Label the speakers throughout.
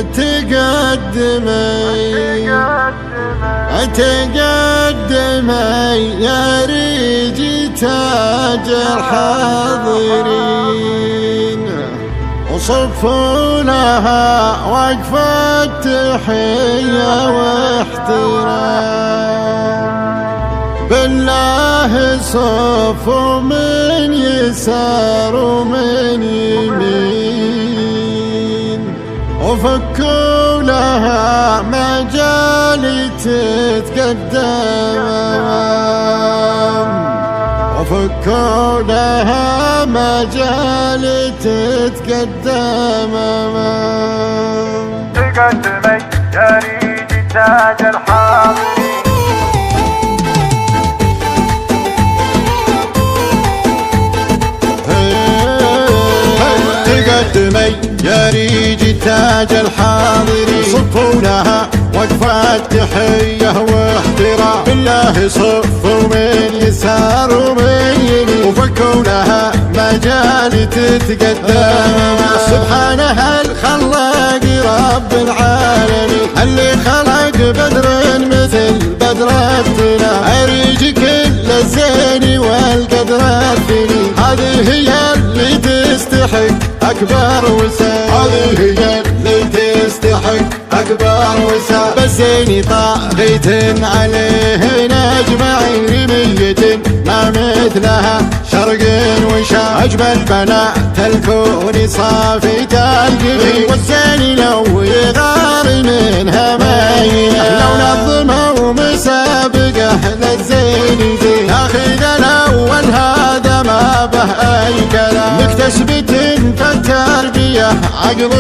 Speaker 1: تقدمي يا ريج تاج الحاضرين، وصفوا لها وقفة تحية واحترام. بالله صفوا من يسار ومن يمين، وفكوا لها مجال تتقدم، وفكوا لها مجال تتقدم.
Speaker 2: تقدمي يا ريج تاج الحاضرين،
Speaker 1: تقدمي يا ريج تاج الحاضرين، صفوا لها وقفة تحية واحترام. بالله صفوا من يسار ومن يمين، وفكوا لها مجال تتقدم. سبحانه الخلاق رب العالمين، اللي خلق بدر مثل بدرتنا، عريج كل الزين والقدر الثني. هذه هي اللي تستحق أكبر وسام، هذه هي اللي تستحق أكبر وسام. بالزين طاغيت عليه أجمعين، رمية ما مثلها شرق وشام. أجمل بنات الكون صافية الجبين، والزين لو يغار منها ماينة. لو نظموا مسابقة للزين زين، تاخذ الأول هذا ما به أي كلام. مكتسبة فالتربية عقل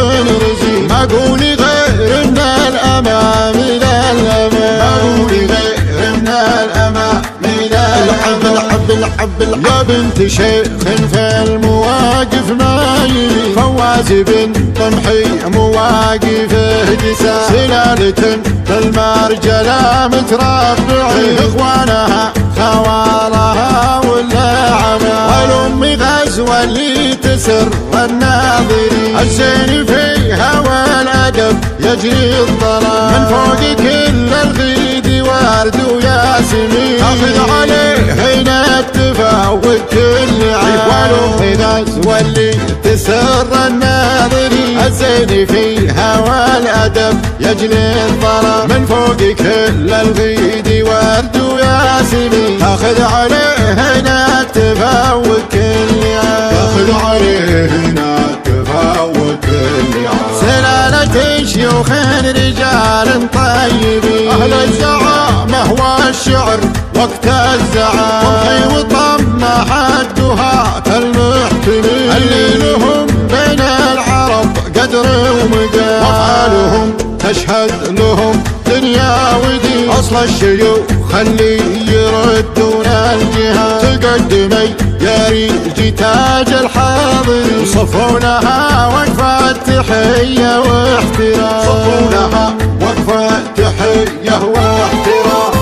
Speaker 1: رزين، ما قولي غير من الأمام إلى الأمام، ما قولي غير من الأمام إلى الحب. الحب الحب يا بنت شيخ في المواقف مايلين، فواز بن طمحي مواقفه جسام. سلالة بالمرجلة متربعين، إخوانها خوالها ولا عمام. والأم غزوة اللي تسر الناظرين، الزين فيها والأدب يجري الظلام. من فوق كل الغيد ورد وياسمين، تاخذ عليه هنا التفاوت كل عام. والأم غزوة اللي تسر الناظرين، الزين فيها والأدب يجري الظلام. من فوق كل الغيد ورد وياسمين، تاخذ عليه هنا التفاوت كل عام، تاخذ عليه هنا التفاوت كل عام. سلالة شيوخ رجال طيبين، أهل الزعامة والشعر وقت الزعام. طمحي وطمة حدها المحتمين، اللي لهم بين العرب قدر ومقام. وافعالهم تشهد لهم دنيا ودين، أصل الشيوخ اللي يردون الجهاد. تقدمي يا ريج تاج الحاضرين، صفوا لها وقفة تحية واحترام، صفوا لها وقفة تحية واحترام.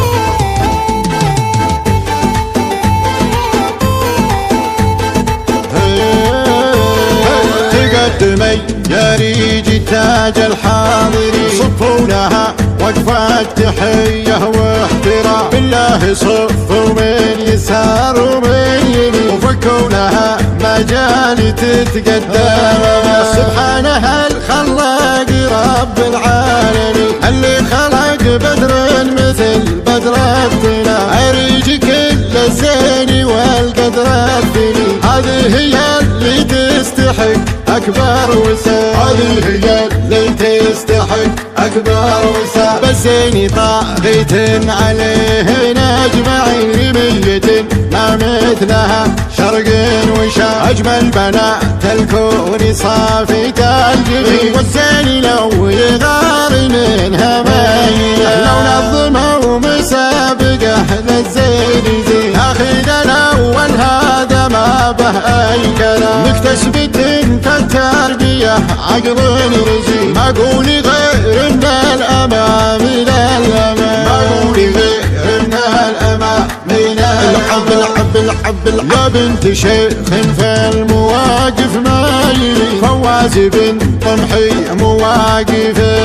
Speaker 1: تقدمي يا ريج تاج الحاضرين، صفوا لها وقفة تحية واحترام. بالله صفوا من يسار ومن يمين، وفكوا لها مجال تتقدم. سبحانه الخلاق رب العالمين، اللي خلق بدر مثل بدرتنا، عريج كل الزين والقدر الثني. هذه هي اللي تستحق أكبر وسام، هذه هي اللي تستحق أكبر وسام. بالزين طاغيت عليه أجمعين، رمية ما مثلها شرق وشام. أجمل بنات الكون صافية الجبين، والزين لو يغار منها ماينة. لو نظموا مسابقة للزين زين، تاخذ الأول هذا ما به أي كلام. مكتسبة فالتربية عقل رزين، ما قولي غير من الأمام إلى الأمام، ما قولي غير من الأمام إلى الحب. الحب الحب يا بنت شيخ في المواقف مايلين، فواز بن طمحي مواقفه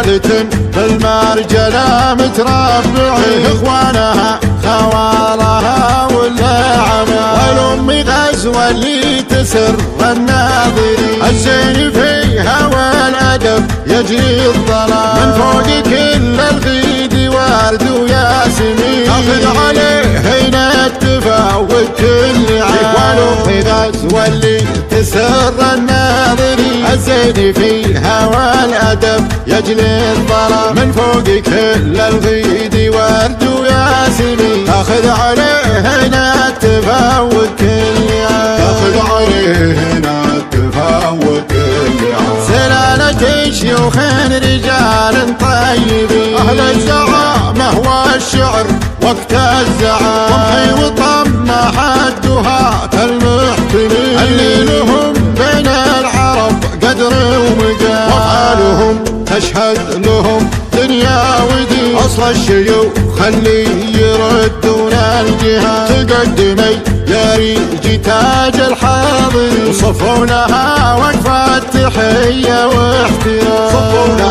Speaker 1: رجالة بالمرجلة متربعين، اخوانها خوالها والعمى، والام غزوة اللي تسر الناظرين، الزين فيها والادب يجري الظلام، من فوق كل الغيد ورد وياسمين، تاخذ عليه هنا التفاوت كل عام، والام غزوة اللي تسر الناظرين، الزين فيها والادب يجري الظلام، من فوق كل الغيد ورد وياسمين، تاخذ عليه هنا التفاوت كل عام، تاخذ عليه هنا التفاوت كل عام، سلالة شيوخ رجال طيبين، اهل الزعامة والشعر وقت الزعام، ومحي وطمة حدها كالمحتمين، اللي لهم بين العرب قدر ومقام، وافعالهم تشهد لهم دنيا ودين، اصل الشيوخ اللي يردون الجهاد، تقدمي يا ريج تاج الحاضرين، صفوا لها وقفة تحية واحترام،